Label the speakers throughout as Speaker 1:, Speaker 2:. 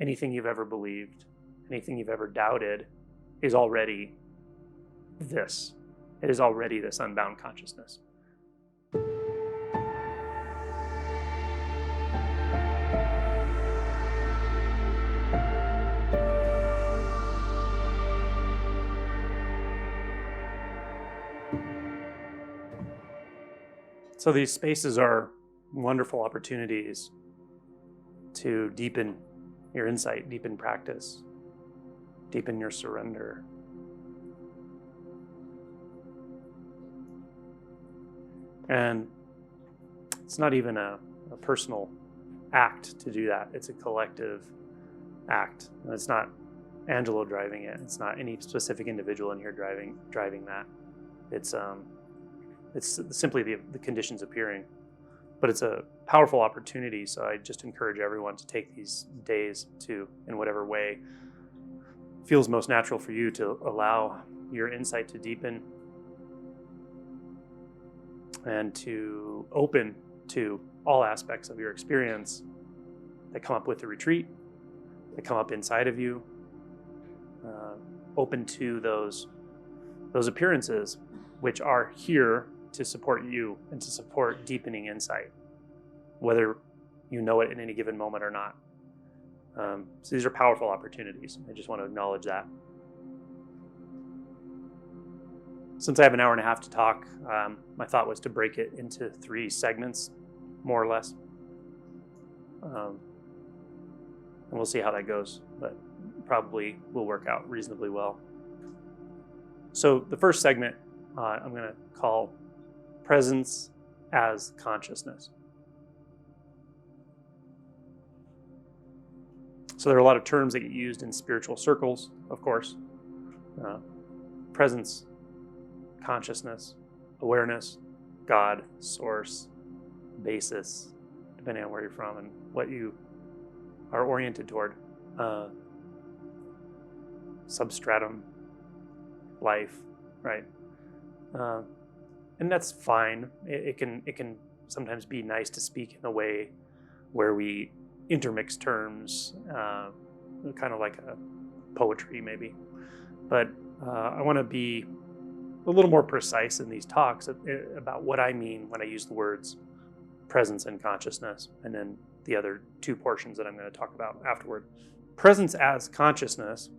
Speaker 1: anything you've ever believed, anything you've ever doubted is already this. It is already this unbound consciousness. So these spaces are wonderful opportunities to deepen your insight, deepen practice, deepen your surrender. And it's not even a personal act to do that. It's a collective act. And it's not Angelo driving it. It's not any specific individual in here driving that. It's simply the conditions appearing. But it's a powerful opportunity, so I just encourage everyone to take these days to, in whatever way feels most natural for you, to allow your insight to deepen and to open to all aspects of your experience that come up with the retreat, that come up inside of you, open to those appearances which are here to support you and to support deepening insight, whether you know it in any given moment or not. So these are powerful opportunities. I just want to acknowledge that. Since I have an hour and a half to talk, my thought was to break it into 3 segments, more or less. And we'll see how that goes, but probably will work out reasonably well. So the first segment I'm going to call Presence as Consciousness. So there are a lot of terms that get used in spiritual circles, of course. Presence, consciousness, awareness, God, source, basis, depending on where you're from and what you are oriented toward. Substratum, life, right? And that's fine. It can sometimes be nice to speak in a way where we intermix terms, kind of like a poetry maybe. But I want to be a little more precise in these talks about what I mean when I use the words presence and consciousness, and then the other 2 portions that I'm going to talk about afterward. Presence as consciousness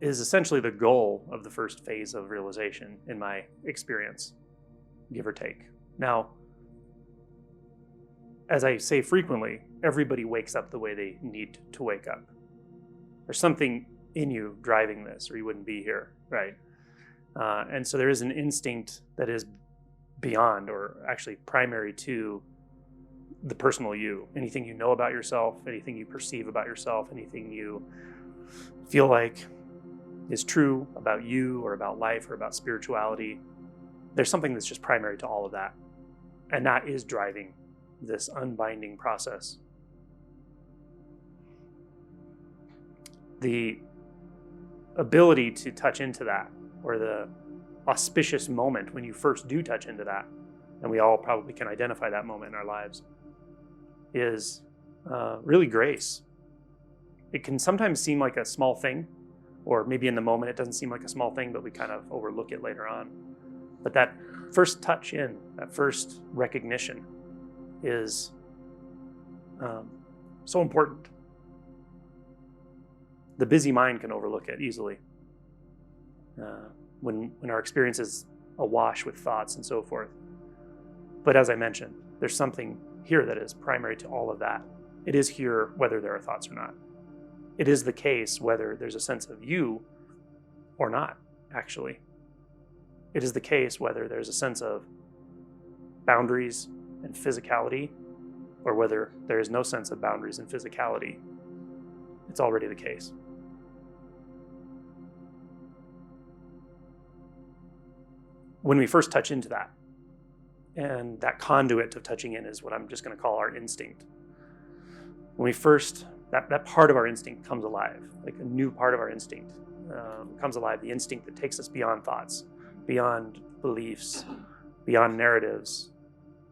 Speaker 1: is essentially the goal of the first phase of realization in my experience, give or take. Now, as I say frequently, everybody wakes up the way they need to wake up. There's something in you driving this, or you wouldn't be here, right? And so there is an instinct that is beyond, or actually primary to, the personal you. Anything you know about yourself, anything you perceive about yourself, anything you feel like is true about you or about life or about spirituality, there's something that's just primary to all of that. And that is driving this unbinding process. The ability to touch into that, or the auspicious moment when you first do touch into that, and we all probably can identify that moment in our lives, is really grace. It can sometimes seem like a small thing, or maybe in the moment it doesn't seem like a small thing, but we kind of overlook it later on. But that first touch in, that first recognition is so important. The busy mind can overlook it easily. When our experience is awash with thoughts and so forth. But as I mentioned, there's something here that is primary to all of that. It is here whether there are thoughts or not. It is the case whether there's a sense of you or not, actually. It is the case whether there's a sense of boundaries and physicality, or whether there is no sense of boundaries and physicality. It's already the case. When we first touch into that, and that conduit of touching in is what I'm just going to call our instinct. When we first, that part of our instinct comes alive, like a new part of our instinct comes alive, the instinct that takes us beyond thoughts, beyond beliefs, beyond narratives,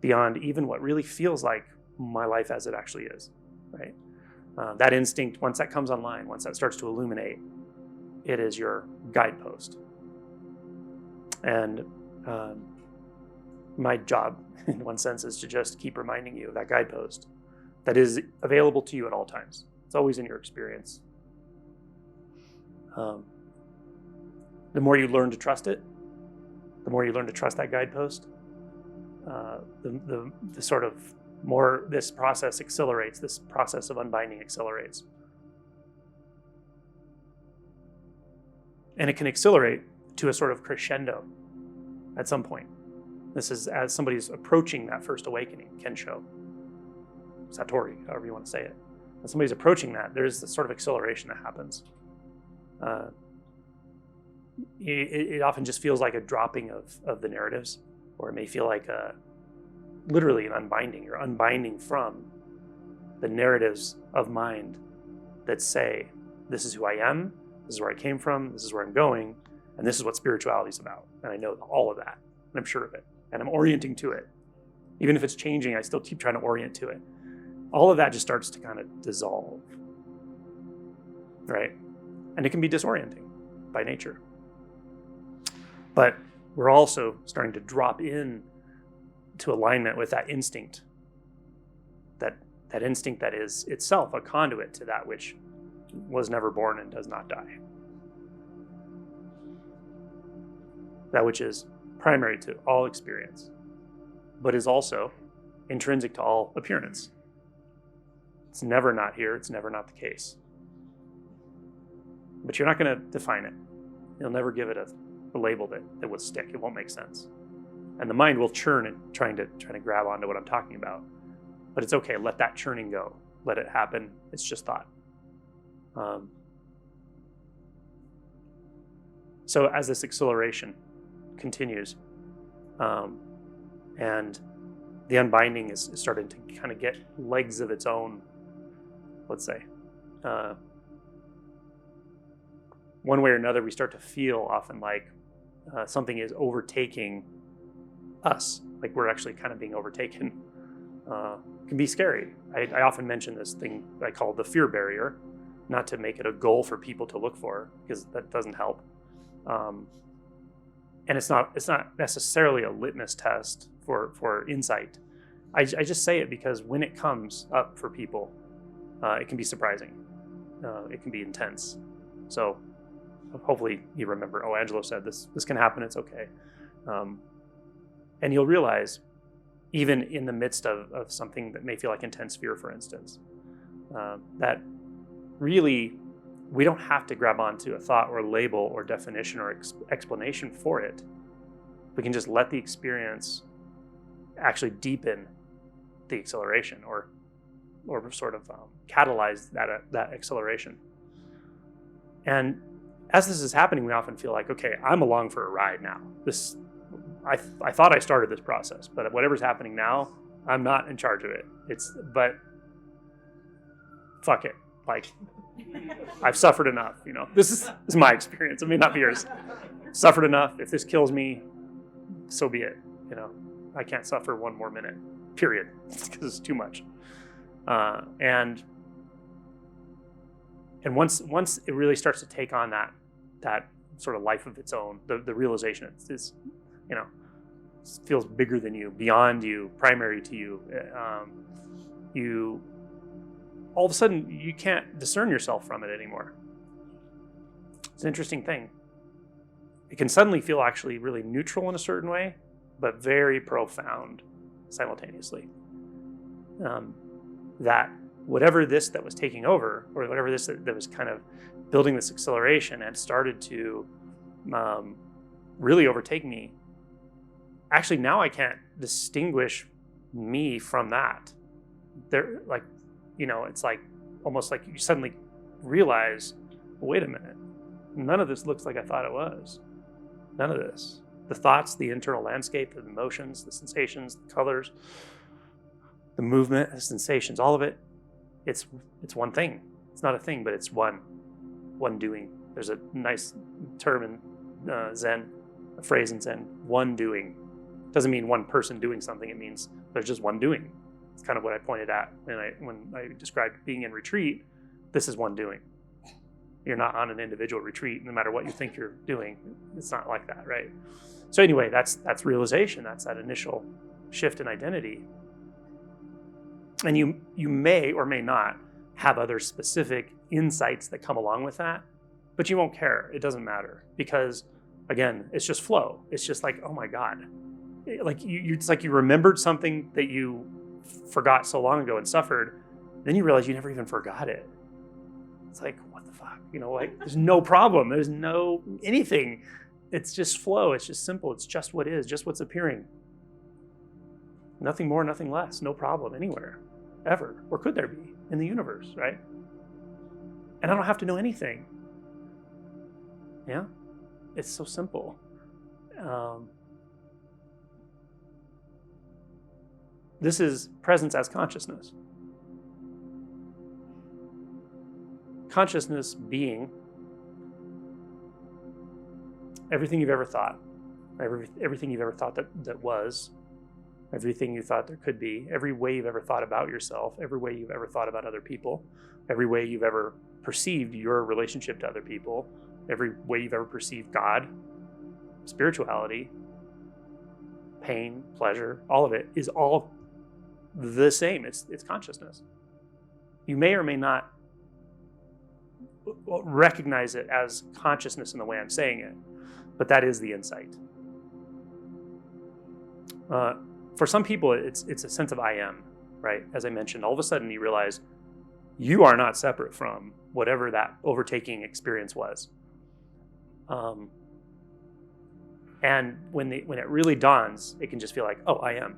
Speaker 1: beyond even what really feels like my life as it actually is, right? That instinct, once that comes online, once that starts to illuminate, it is your guidepost. And my job, in one sense, is to just keep reminding you of that guidepost that is available to you at all times. It's always in your experience. The more you learn to trust it, the more you learn to trust that guidepost, the sort of more this process accelerates, this process of unbinding accelerates. And it can accelerate to a sort of crescendo at some point. This is as somebody's approaching that first awakening, Kensho, Satori, however you want to say it. As somebody's approaching that, there's this sort of acceleration that happens. It often just feels like a dropping of the narratives, or it may feel like literally an unbinding. You're unbinding from the narratives of mind that say, this is who I am, this is where I came from, this is where I'm going, and this is what spirituality is about. And I know all of that, and I'm sure of it, and I'm orienting to it. Even if it's changing, I still keep trying to orient to it. All of that just starts to kind of dissolve, right? And it can be disorienting by nature. But we're also starting to drop in to alignment with that instinct, that instinct that is itself a conduit to that which was never born and does not die. That which is primary to all experience, but is also intrinsic to all appearance. It's never not here, it's never not the case. But you're not going to define it. You'll never give it a label that would stick. It won't make sense. And the mind will churn and trying to grab onto what I'm talking about. But it's okay, let that churning go. Let it happen. It's just thought. So as this acceleration continues, and the unbinding is starting to kind of get legs of its own, let's say. One way or another, we start to feel often like something is overtaking us, like we're actually kind of being overtaken. Can be scary. I often mention this thing I call the fear barrier, not to make it a goal for people to look for, because that doesn't help. And it's not necessarily a litmus test for insight. I just say it because when it comes up for people, it can be surprising. It can be intense. So hopefully you remember, Angelo said this can happen, it's okay. And you'll realize, even in the midst of something that may feel like intense fear, for instance, that really we don't have to grab onto a thought or label or definition or explanation for it. We can just let the experience actually deepen the acceleration or sort of catalyze that acceleration. And as this is happening, we often feel like, okay, I'm along for a ride now. I thought I started this process, but whatever's happening now, I'm not in charge of it. But fuck it. Like, I've suffered enough, This is my experience. It may not be yours. Suffered enough. If this kills me, so be it. I can't suffer one more minute, period, because it's too much. And once it really starts to take on that sort of life of its own, the realization is feels bigger than you, beyond you, primary to you. You all of a sudden you can't discern yourself from it anymore. It's an interesting thing. It can suddenly feel actually really neutral in a certain way, but very profound simultaneously. That whatever this that was taking over, or whatever this that was kind of building this acceleration had started to really overtake me. Actually, now I can't distinguish me from that. It's like almost like you suddenly realize, wait a minute, none of this looks like I thought it was. None of this. The thoughts, the internal landscape, the emotions, the sensations, the colors, the movement, the sensations, all of it, it's one thing. It's not a thing, but it's one doing. There's a nice term in Zen, a phrase in Zen, one doing. Doesn't mean one person doing something. It means there's just one doing. It's kind of what I pointed at when I described being in retreat. This is one doing. You're not on an individual retreat, no matter what you think you're doing. It's not like that, right? So anyway, that's realization. That's that initial shift in identity. And you may or may not have other specific insights that come along with that, but you won't care. It doesn't matter, because again, it's just flow. It's just like, oh my God, like it's like you remembered something that you forgot so long ago and suffered. Then you realize you never even forgot it. It's like, what the fuck? Like there's no problem. There's no anything. It's just flow. It's just simple. It's just what is, just what's appearing. Nothing more, nothing less. No problem anywhere, ever. Or could there be in the universe, right? And I don't have to know anything. Yeah? It's so simple. This is presence as consciousness. Consciousness being everything you've ever thought, everything you've ever thought that was, everything you thought there could be, every way you've ever thought about yourself, every way you've ever thought about other people, every way you've ever perceived your relationship to other people, every way you've ever perceived God, spirituality, pain, pleasure, all of it is all the same. It's consciousness. You may or may not recognize it as consciousness in the way I'm saying it, but that is the insight. For some people, it's a sense of I am, right? As I mentioned, all of a sudden you realize you are not separate from whatever that overtaking experience was. And when it really dawns, it can just feel like, oh, I am.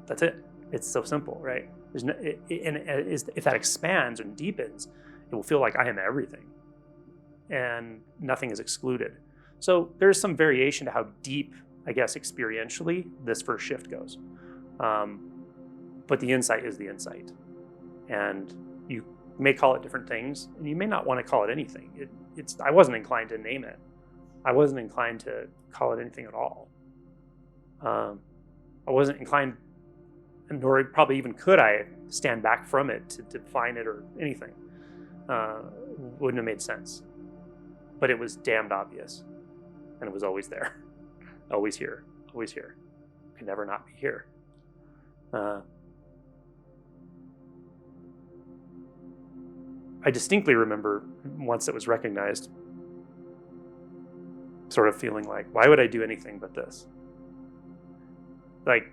Speaker 1: That's it. It's so simple, right? If that expands and deepens, it will feel like I am everything, and nothing is excluded. So there's some variation to how deep, I guess, experientially this first shift goes. But the insight is the insight. And you may call it different things, and you may not want to call it anything. I wasn't inclined to name it. I wasn't inclined to call it anything at all. I wasn't inclined, nor probably even could I stand back from it to define it or anything. Wouldn't have made sense. But it was damned obvious. And it was always there. Always here. Always here. Could never not be here. I distinctly remember once it was recognized, sort of feeling like, why would I do anything but this? Like,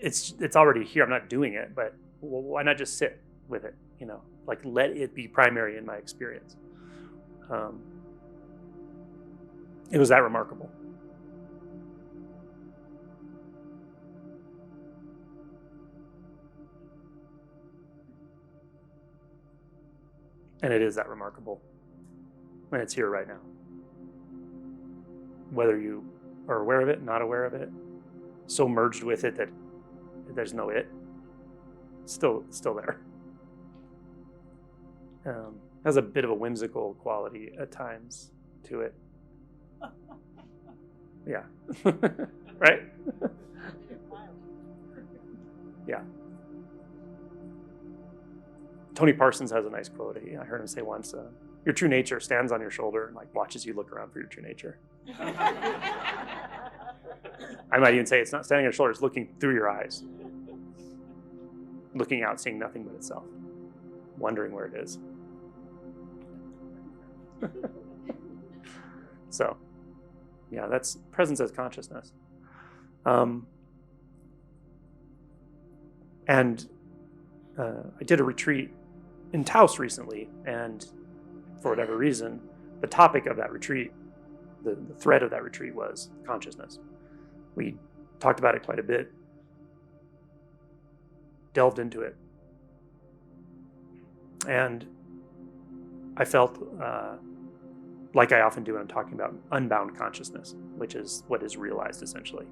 Speaker 1: it's already here. I'm not doing it, but why not just sit with it? Like let it be primary in my experience. It was that remarkable. And it is that remarkable. And it's here right now. Whether you are aware of it, not aware of it, so merged with it that there's no it, still there. Has a bit of a whimsical quality at times to it. Yeah. Right? Yeah. Tony Parsons has a nice quote. I heard him say once, your true nature stands on your shoulder and like watches you look around for your true nature. I might even say it's not standing on your shoulder, it's looking through your eyes. Looking out, seeing nothing but itself. Wondering where it is. So, yeah, that's presence as consciousness. And I did a retreat in Taos recently, and for whatever reason, the topic of that retreat, the thread of that retreat was consciousness. We talked about it quite a bit, delved into it, and I felt like I often do when I'm talking about unbound consciousness, which is what is realized essentially.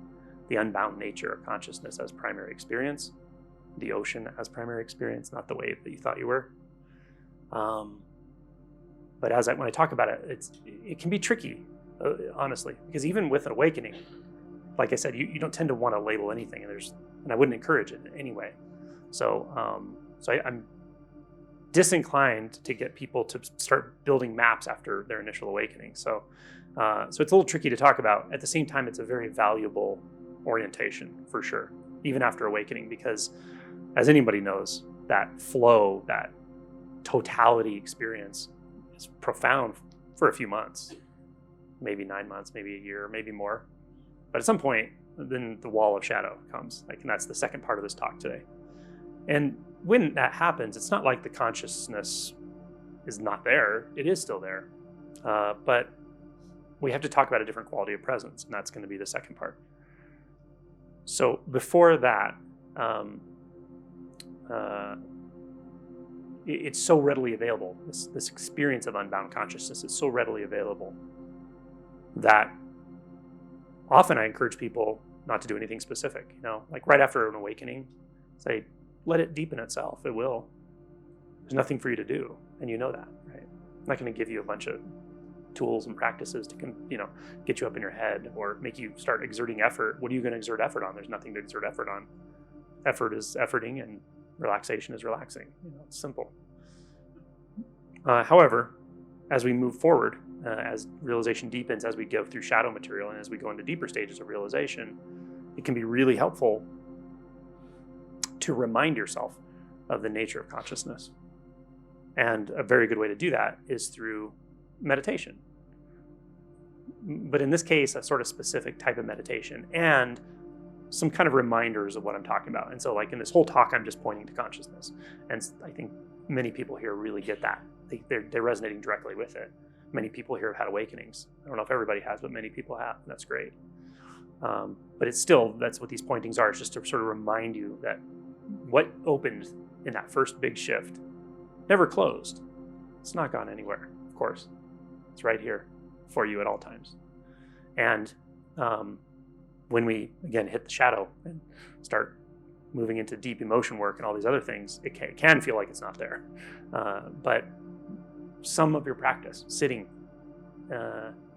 Speaker 1: The unbound nature of consciousness as primary experience, the ocean as primary experience, not the wave that you thought you were. But when I talk about it, it can be tricky, honestly, because even with an awakening, like I said, you don't tend to want to label anything, and there's and I wouldn't encourage it in any way. So, I'm disinclined to get people to start building maps after their initial awakening. So it's a little tricky to talk about. At the same time, it's a very valuable orientation for sure, even after awakening, because as anybody knows, that flow, that totality experience is profound for a few months, maybe 9 months, maybe a year, maybe more. But at some point, then the wall of shadow comes. And that's the second part of this talk today. And when that happens, it's not like the consciousness is not there. It is still there. But we have to talk about a different quality of presence, and that's going to be the second part. So before that, it's so readily available. This experience of unbound consciousness is so readily available that often I encourage people not to do anything specific. Like right after an awakening, say, let it deepen itself. It will. There's nothing for you to do, and you know that, right? I'm not going to give you a bunch of tools and practices to get you up in your head or make you start exerting effort. What are you going to exert effort on? There's nothing to exert effort on. Effort is efforting, and relaxation is relaxing. It's simple. However, as we move forward, as realization deepens, as we go through shadow material, and as we go into deeper stages of realization, it can be really helpful to remind yourself of the nature of consciousness. And a very good way to do that is through meditation. But in this case, a sort of specific type of meditation and some kind of reminders of what I'm talking about. And so like in this whole talk, I'm just pointing to consciousness. And I think many people here really get that. They're resonating directly with it. Many people here have had awakenings. I don't know if everybody has, but many people have. And that's great. But it's still, that's what these pointings are. It's just to sort of remind you that what opened in that first big shift never closed. It's not gone anywhere, of course. It's right here for you at all times. And when we, again, hit the shadow and start moving into deep emotion work and all these other things, it can feel like it's not there. But some of your practice, sitting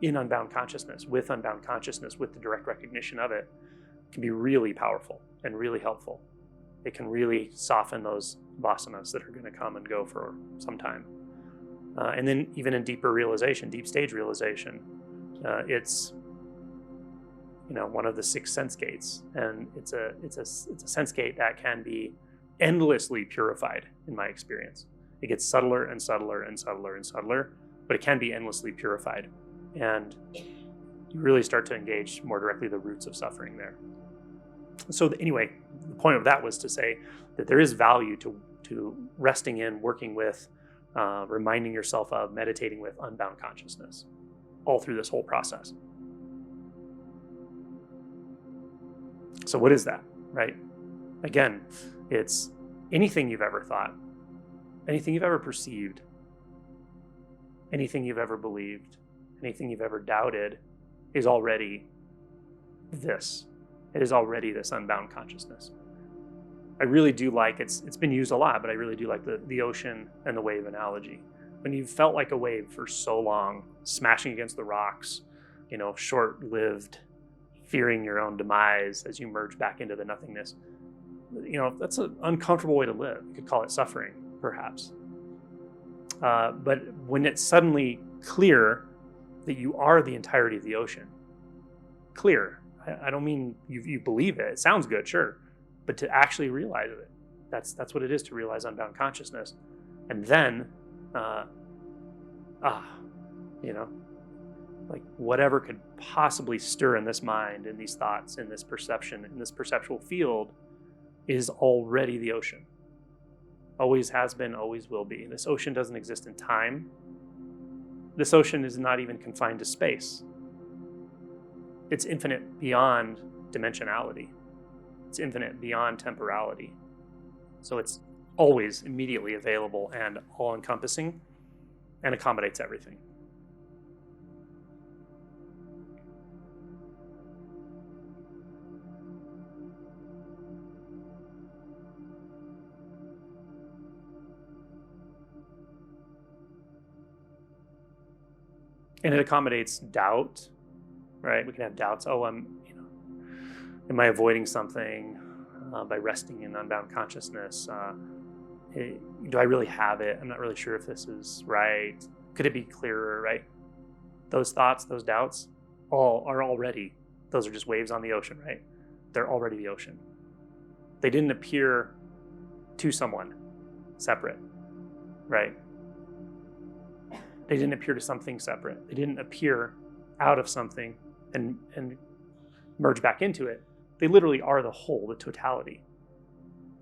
Speaker 1: in unbound consciousness, with the direct recognition of it, can be really powerful and really helpful. It can really soften those vasanas that are going to come and go for some time. And then even in deeper realization, deep stage realization, it's one of the 6 sense gates, and it's a sense gate that can be endlessly purified in my experience. It gets subtler and subtler and subtler and subtler, but it can be endlessly purified, and you really start to engage more directly the roots of suffering there. So anyway, the point of that was to say that there is value to resting in, working with, reminding yourself of, meditating with unbound consciousness all through this whole process. So what is that, right? Again, it's anything you've ever thought, anything you've ever perceived, anything you've ever believed, anything you've ever doubted is already this. It is already this unbound consciousness. I really do like, it's been used a lot, but I really do like the ocean and the wave analogy. When you've felt like a wave for so long, smashing against the rocks, short-lived, fearing your own demise as you merge back into the nothingness, that's an uncomfortable way to live. You could call it suffering, perhaps. But when it's suddenly clear that you are the entirety of the ocean, clear, I don't mean you believe it. It sounds good, sure. But to actually realize it, that's what it is to realize unbound consciousness. And then, like whatever could possibly stir in this mind, in these thoughts, in this perception, in this perceptual field is already the ocean. Always has been, always will be. This ocean doesn't exist in time. This ocean is not even confined to space. It's infinite beyond dimensionality. It's infinite beyond temporality. So it's always immediately available and all-encompassing and accommodates everything. And it accommodates doubt, right? We can have doubts. Oh, am I avoiding something? by resting in unbound consciousness. Do I really have it? I'm not really sure if this is right. Could it be clearer, right? Those thoughts, those doubts, all are already, those are just waves on the ocean, right? They're already the ocean. They didn't appear to someone separate, right? They didn't appear to something separate. They didn't appear out of something and merge back into it. They literally are the whole, the totality.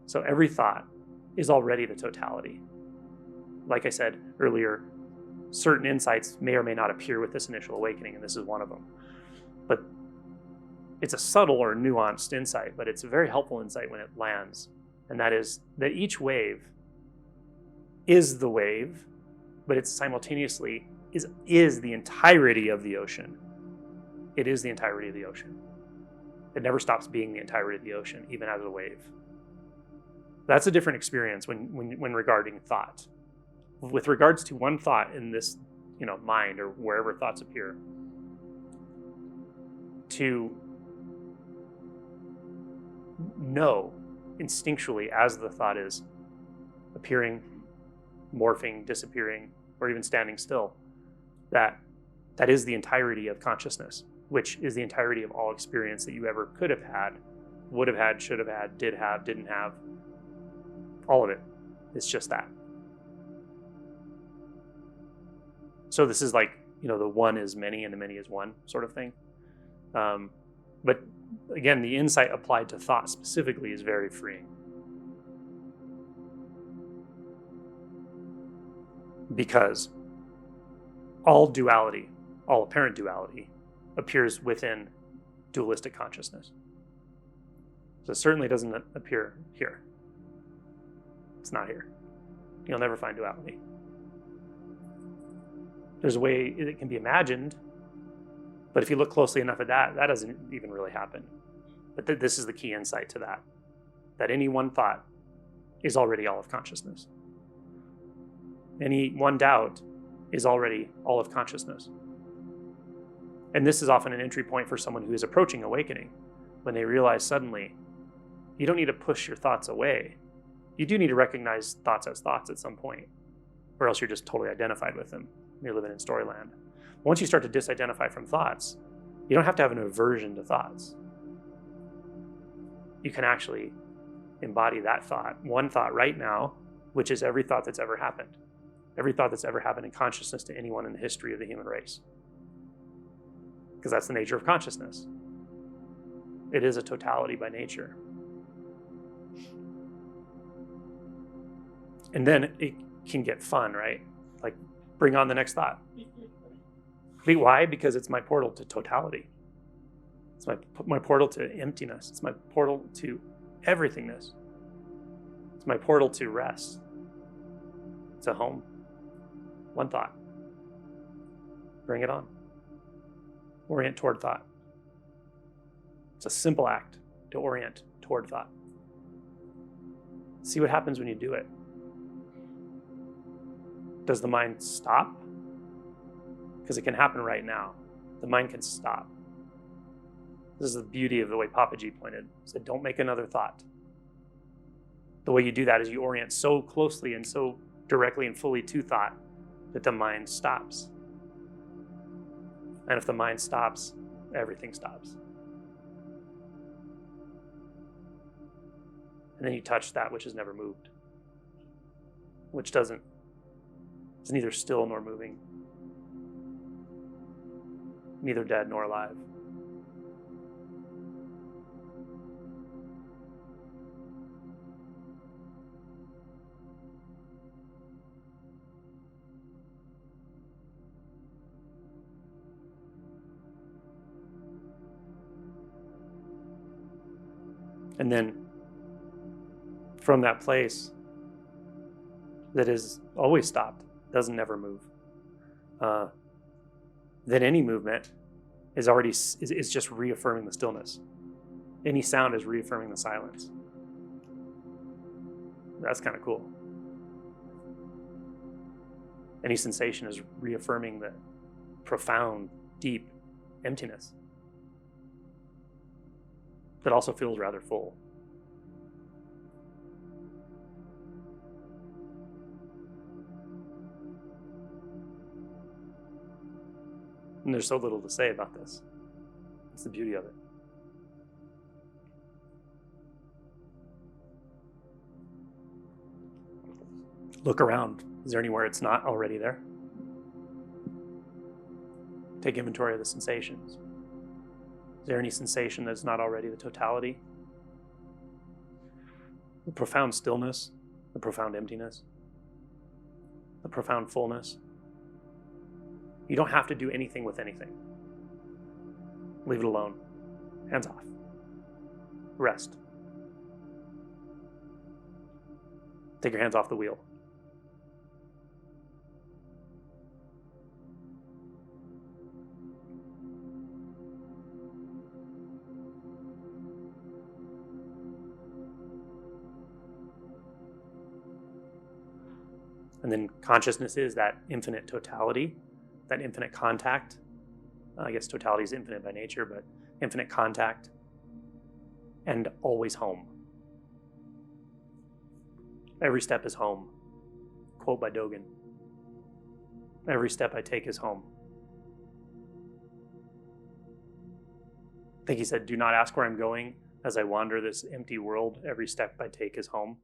Speaker 1: So every thought is already the totality. Like I said earlier, certain insights may or may not appear with this initial awakening, and this is one of them. But it's a subtle or nuanced insight, but it's a very helpful insight when it lands. And that is that each wave is the wave, but it's simultaneously is the entirety of the ocean. It is the entirety of the ocean. It never stops being the entirety of the ocean, even as a wave. That's a different experience when regarding thought. With regards to one thought in this, mind or wherever thoughts appear, to know instinctually as the thought is appearing, morphing, disappearing, or even standing still, that is the entirety of consciousness, which is the entirety of all experience that you ever could have had, would have had, should have had, did have, didn't have. All of it. It's just that. So this is like, the one is many and the many is one sort of thing. But again, the insight applied to thought specifically is very freeing. Because all duality, all apparent duality, appears within dualistic consciousness. So it certainly doesn't appear here. It's not here. You'll never find duality. There's a way it can be imagined, but if you look closely enough at that doesn't even really happen. But this is the key insight to that any one thought is already all of consciousness. Any one doubt is already all of consciousness. And this is often an entry point for someone who is approaching awakening, when they realize suddenly, you don't need to push your thoughts away. You do need to recognize thoughts as thoughts at some point, or else you're just totally identified with them. You're living in storyland. Once you start to disidentify from thoughts, you don't have to have an aversion to thoughts. You can actually embody that thought, one thought right now, which is every thought that's ever happened. Every thought that's ever happened in consciousness to anyone in the history of the human race. Because that's the nature of consciousness. It is a totality by nature. And then it can get fun, right? Like, bring on the next thought. Why? Because it's my portal to totality. It's my portal to emptiness. It's my portal to everythingness. It's my portal to rest. It's a home. One thought. Bring it on. Orient toward thought. It's a simple act to orient toward thought. See what happens when you do it. Does the mind stop? Because it can happen right now. The mind can stop. This is the beauty of the way Papaji pointed. He said, don't make another thought. The way you do that is you orient so closely and so directly and fully to thought that the mind stops. And if the mind stops, everything stops. And then you touch that which has never moved, which is neither still nor moving, neither dead nor alive. And then from that place that is always stopped, doesn't never move, then any movement is just reaffirming the stillness. Any sound is reaffirming the silence. That's kind of cool. Any sensation is reaffirming the profound, deep emptiness that also feels rather full. And there's so little to say about this. It's the beauty of it. Look around. Is there anywhere it's not already there? Take inventory of the sensations. Is there any sensation that's not already the totality? The profound stillness, the profound emptiness, the profound fullness. You don't have to do anything with anything. Leave it alone. Hands off. Rest. Take your hands off the wheel. And then consciousness is that infinite totality, that infinite contact. I guess totality is infinite by nature, but infinite contact, and always home. Every step is home. Quote by Dogen. Every step I take is home. I think he said, do not ask where I'm going as I wander this empty world. Every step I take is home.